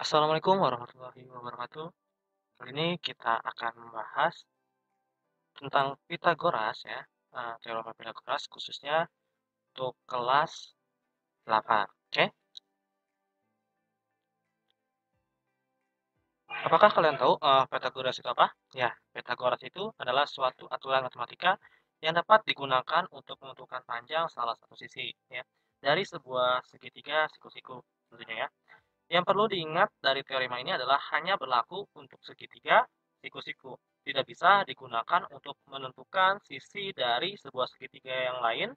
Assalamualaikum warahmatullahi wabarakatuh. Kali ini kita akan membahas tentang Pitagoras ya, teorema Pitagoras khususnya untuk kelas 8. Oke, apakah kalian tahu Pitagoras itu apa? Ya, Pitagoras itu adalah suatu aturan matematika yang dapat digunakan untuk menentukan panjang salah satu sisi ya dari sebuah segitiga siku-siku tentunya ya. Yang perlu diingat dari teorema ini adalah hanya berlaku untuk segitiga siku-siku. Tidak bisa digunakan untuk menentukan sisi dari sebuah segitiga yang lain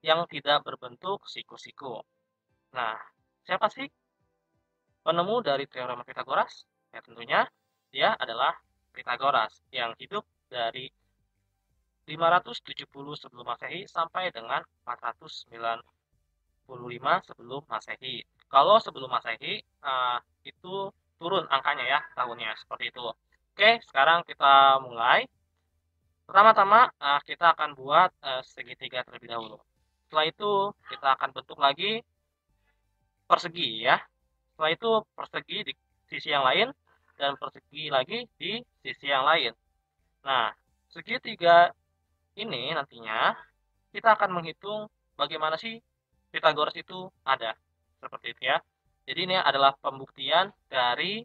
yang tidak berbentuk siku-siku. Nah, siapa sih penemu dari teorema Pitagoras? Ya tentunya dia adalah Pitagoras yang hidup dari 570 sebelum Masehi sampai dengan 495 sebelum Masehi. Kalau sebelum Masehi itu turun angkanya ya tahunnya seperti itu. Oke, sekarang kita mulai. Pertama-tama kita akan buat segitiga terlebih dahulu. Setelah itu kita akan bentuk lagi persegi ya. Setelah itu persegi di sisi yang lain dan persegi lagi di sisi yang lain. Nah, segitiga ini nantinya kita akan menghitung bagaimana sih Pitagoras itu ada. Seperti itu ya. Jadi ini adalah pembuktian dari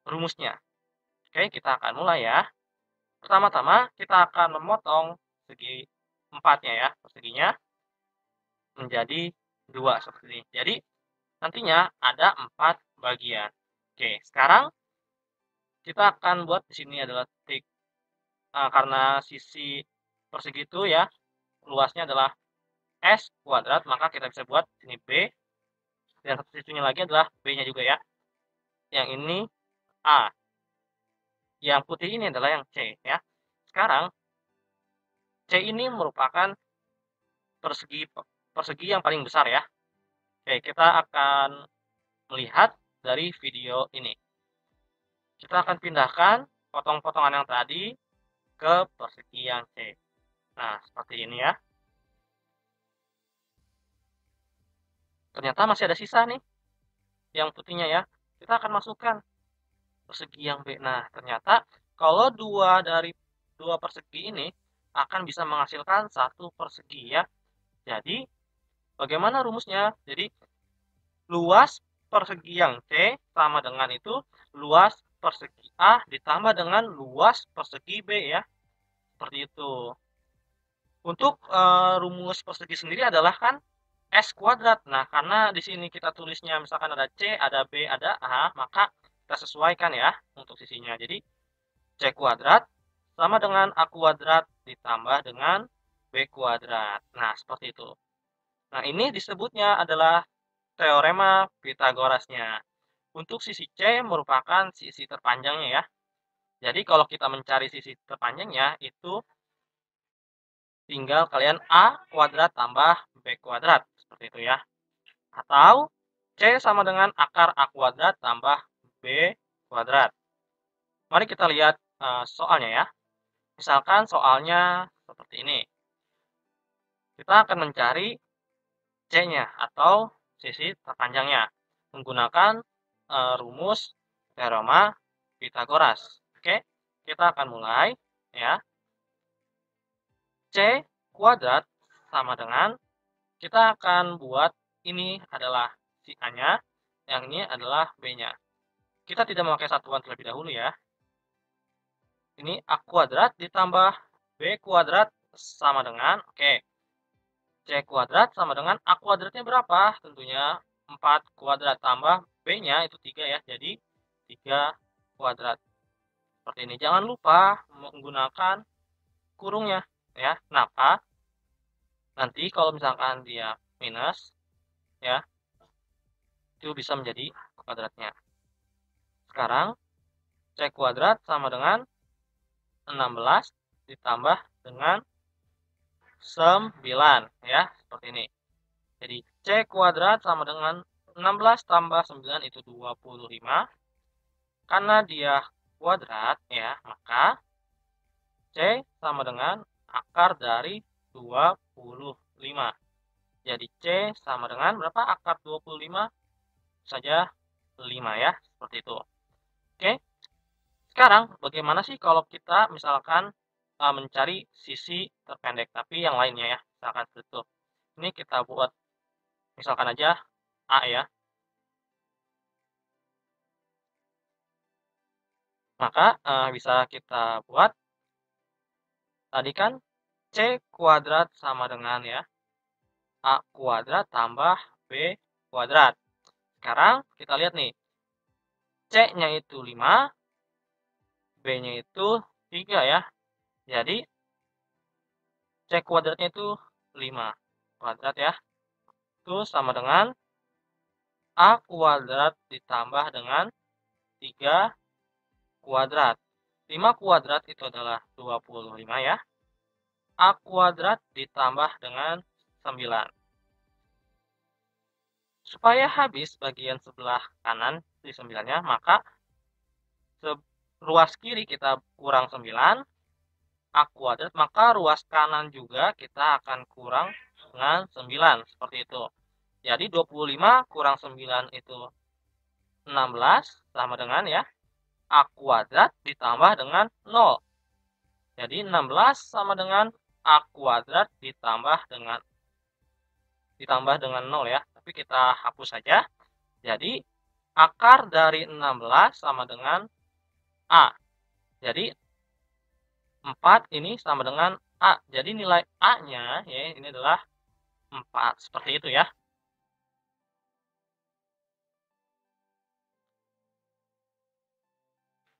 rumusnya. Oke, kita akan mulai ya. Pertama-tama kita akan memotong segi empatnya ya, perseginya menjadi dua seperti ini. Jadi nantinya ada 4 bagian. Oke, sekarang kita akan buat di sini adalah titik karena sisi persegi itu ya luasnya adalah S kuadrat, maka kita bisa buat sini B dan satu sisinya lagi adalah B-nya juga ya. Yang ini A. Yang putih ini adalah yang C ya. Sekarang C ini merupakan persegi persegi yang paling besar ya. Oke, kita akan melihat dari video ini. Kita akan pindahkan potong-potongan yang tadi ke persegi yang C. Nah, seperti ini ya. Ternyata masih ada sisa nih, yang putihnya ya. Kita akan masukkan persegi yang B. Nah, ternyata kalau dua persegi ini akan bisa menghasilkan satu persegi ya. Jadi, bagaimana rumusnya? Jadi, luas persegi yang C sama dengan itu luas persegi A ditambah dengan luas persegi B ya. Seperti itu. Untuk rumus persegi sendiri adalah kan S kuadrat. Nah, karena di sini kita tulisnya misalkan ada C, ada B, ada A, maka kita sesuaikan ya untuk sisinya. Jadi, C kuadrat sama dengan A kuadrat ditambah dengan B kuadrat. Nah, seperti itu. Nah, ini disebutnya adalah teorema Pitagorasnya. Untuk sisi C merupakan sisi terpanjangnya ya. Jadi, kalau kita mencari sisi terpanjangnya, itu tinggal kalian A kuadrat tambah B kuadrat. Seperti itu ya. Atau C sama dengan akar A kuadrat tambah B kuadrat. Mari kita lihat soalnya ya. Misalkan soalnya seperti ini. Kita akan mencari C-nya atau sisi terpanjangnya menggunakan rumus teorema Pitagoras. Oke, kita akan mulai ya. C kuadrat sama dengan kita akan buat ini adalah si A-nya, yang ini adalah B-nya. Kita tidak memakai satuan terlebih dahulu ya. Ini A kuadrat ditambah B kuadrat sama dengan, oke, C kuadrat sama dengan A kuadratnya berapa? Tentunya 4 kuadrat tambah B-nya itu 3 ya, jadi 3 kuadrat. Seperti ini. Jangan lupa menggunakan kurungnya ya. Kenapa? Nanti kalau misalkan dia minus ya, itu bisa menjadi kuadratnya. Sekarang C kuadrat sama dengan 16 ditambah dengan 9 ya, seperti ini. Jadi C kuadrat sama dengan 16 tambah 9 itu 25. Karena dia kuadrat ya, maka C sama dengan akar dari 25. Jadi C sama dengan berapa? Akar 25 saja 5 ya, seperti itu. Oke, sekarang bagaimana sih kalau kita misalkan mencari sisi terpendek, tapi yang lainnya ya, misalkan seperti itu. Ini kita buat misalkan aja A ya, maka bisa kita buat tadi kan C kuadrat sama dengan ya A kuadrat tambah B kuadrat. Sekarang kita lihat nih, C-nya itu 5, B-nya itu 3 ya. Jadi C kuadratnya itu 5 kuadrat ya. Itu sama dengan A kuadrat ditambah dengan 3 kuadrat. 5 kuadrat itu adalah 25 ya. A kuadrat ditambah dengan 9. Supaya habis bagian sebelah kanan di 9-nya, maka ruas kiri kita kurang 9, A kuadrat, maka ruas kanan juga kita akan kurang dengan 9, seperti itu. Jadi 25 kurang 9 itu 16, sama dengan ya, A kuadrat ditambah dengan 0. Jadi 16 sama dengan A kuadrat ditambah dengan 0 ya. Tapi kita hapus saja. Jadi akar dari 16 sama dengan A. Jadi 4 ini sama dengan A. Jadi nilai A-nya ya ini adalah 4. Seperti itu ya.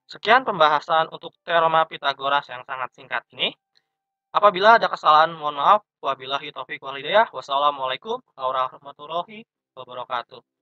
Sekian pembahasan untuk teorema Pitagoras yang sangat singkat ini. Apabila ada kesalahan, mohon maaf. Wabillahi taufiq wal hidayah. Wassalamualaikum warahmatullahi wabarakatuh.